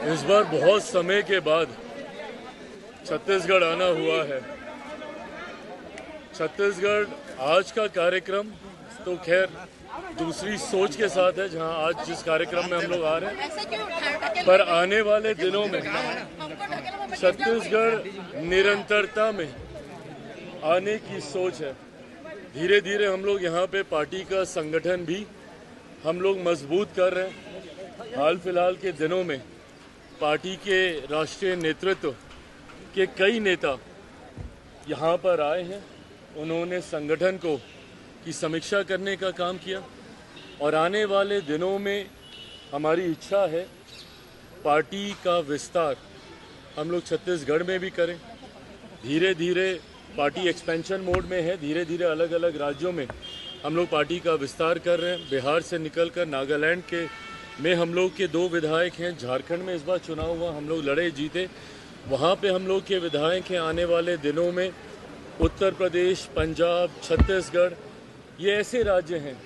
इस बार बहुत समय के बाद छत्तीसगढ़ आना हुआ है। छत्तीसगढ़ आज का कार्यक्रम तो खैर दूसरी सोच के साथ है, जहां आज जिस कार्यक्रम में हम लोग आ रहे हैं, पर आने वाले दिनों में छत्तीसगढ़ निरंतरता में आने की सोच है। धीरे धीरे हम लोग यहाँ पे पार्टी का संगठन भी हम लोग मजबूत कर रहे हैं। हाल फिलहाल के दिनों में पार्टी के राष्ट्रीय नेतृत्व के कई नेता यहाँ पर आए हैं। उन्होंने संगठन को की समीक्षा करने का काम किया और आने वाले दिनों में हमारी इच्छा है पार्टी का विस्तार हम लोग छत्तीसगढ़ में भी करें। धीरे धीरे पार्टी एक्सपेंशन मोड में है। धीरे धीरे अलग अलग राज्यों में हम लोग पार्टी का विस्तार कर रहे हैं। बिहार से निकलकर नागालैंड के में हम लोग के 2 विधायक हैं। झारखंड में इस बार चुनाव हुआ, हम लोग लड़े जीते, वहाँ पे हम लोग के विधायक हैं। आने वाले दिनों में उत्तर प्रदेश, पंजाब, छत्तीसगढ़, ये ऐसे राज्य हैं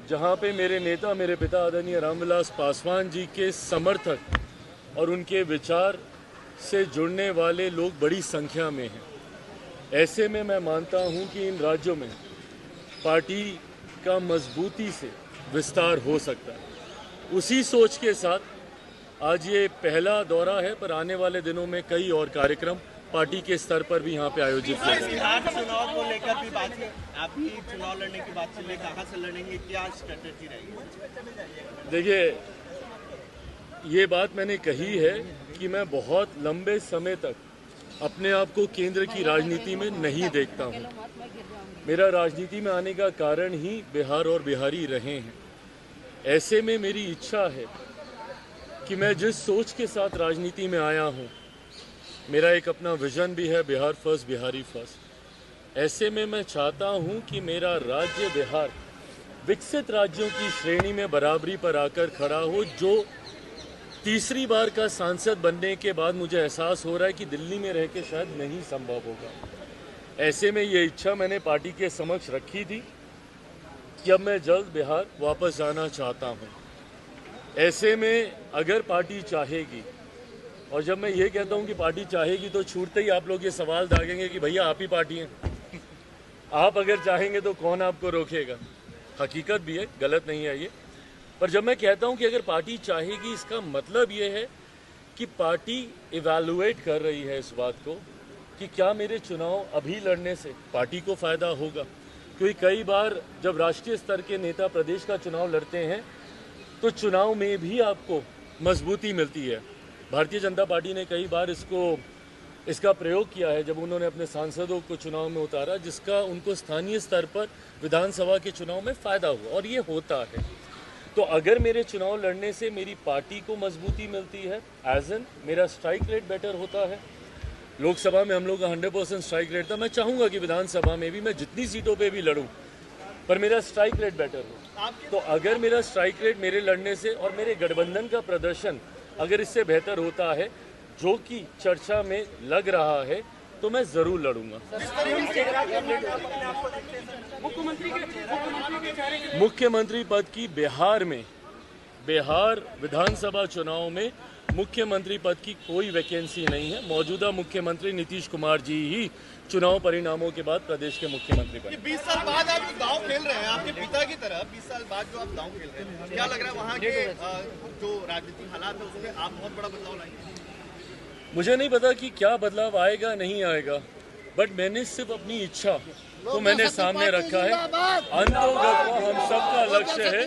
जहाँ पे मेरे नेता, मेरे पिता आदरणीय रामविलास पासवान जी के समर्थक और उनके विचार से जुड़ने वाले लोग बड़ी संख्या में हैं। ऐसे में मैं मानता हूँ कि इन राज्यों में पार्टी का मजबूती से विस्तार हो सकता है। उसी सोच के साथ आज ये पहला दौरा है, पर आने वाले दिनों में कई और कार्यक्रम पार्टी के स्तर पर भी यहाँ पे आयोजित किए जाएंगे। बिहार चुनाव को लेकर भी बात है, आपकी चुनाव लड़ने की बात चल रही है, कहाँ से लड़ेंगे, क्या स्ट्रेटेजी रहेगी? देखिए, ये बात मैंने कही है कि मैं बहुत लंबे समय तक अपने आप को केंद्र की राजनीति में नहीं देखता हूँ। मेरा राजनीति में आने का कारण ही बिहार और बिहारी रहे हैं। ऐसे में मेरी इच्छा है कि मैं जिस सोच के साथ राजनीति में आया हूँ, मेरा एक अपना विजन भी है, बिहार फर्स्ट, बिहारी फर्स्ट। ऐसे में मैं चाहता हूँ कि मेरा राज्य बिहार विकसित राज्यों की श्रेणी में बराबरी पर आकर खड़ा हो। जो तीसरी बार का सांसद बनने के बाद मुझे एहसास हो रहा है कि दिल्ली में रह के शायद नहीं संभव होगा। ऐसे में ये इच्छा मैंने पार्टी के समक्ष रखी थी कि अब मैं जल्द बिहार वापस जाना चाहता हूँ। ऐसे में अगर पार्टी चाहेगी, और जब मैं ये कहता हूँ कि पार्टी चाहेगी तो छूटते ही आप लोग ये सवाल दागेंगे कि भैया आप ही पार्टी हैं, आप अगर चाहेंगे तो कौन आपको रोकेगा। हकीकत भी है, गलत नहीं है ये। पर जब मैं कहता हूं कि अगर पार्टी चाहेगी, इसका मतलब ये है कि पार्टी इवैल्यूएट कर रही है इस बात को कि क्या मेरे चुनाव अभी लड़ने से पार्टी को फायदा होगा। क्योंकि कई बार जब राष्ट्रीय स्तर के नेता प्रदेश का चुनाव लड़ते हैं तो चुनाव में भी आपको मजबूती मिलती है। भारतीय जनता पार्टी ने कई बार इसका प्रयोग किया है जब उन्होंने अपने सांसदों को चुनाव में उतारा, जिसका उनको स्थानीय स्तर पर विधानसभा के चुनाव में फायदा हुआ, और ये होता है। तो अगर मेरे चुनाव लड़ने से मेरी पार्टी को मजबूती मिलती है, एज एन मेरा स्ट्राइक रेट बेटर होता है। लोकसभा में हम लोग का 100% स्ट्राइक रेट था। मैं चाहूँगा कि विधानसभा में भी मैं जितनी सीटों पे भी लड़ूं, पर मेरा स्ट्राइक रेट बेटर हो। तो अगर मेरा स्ट्राइक रेट मेरे लड़ने से और मेरे गठबंधन का प्रदर्शन अगर इससे बेहतर होता है, जो कि चर्चा में लग रहा है, तो मैं जरूर लड़ूंगा। मुख्यमंत्री पद की बिहार विधानसभा चुनाव में मुख्यमंत्री पद की कोई वैकेंसी नहीं है। मौजूदा मुख्यमंत्री नीतीश कुमार जी ही चुनाव परिणामों के बाद प्रदेश के मुख्यमंत्री बने। 20 साल बाद आप दांव खेल रहे हैं, आपके पिता की तरह 20 साल बाद जो आप दांव खेल रहे हैं, क्या लग रहा है वहाँ के जो राजनीतिक हालात है उसमें आप बहुत बड़ा बदलाव लाएंगे? मुझे नहीं पता कि क्या बदलाव आएगा नहीं आएगा, बट मैंने सिर्फ अपनी इच्छा को मैंने सामने रखा है। अंतोगत हम सबका लक्ष्य है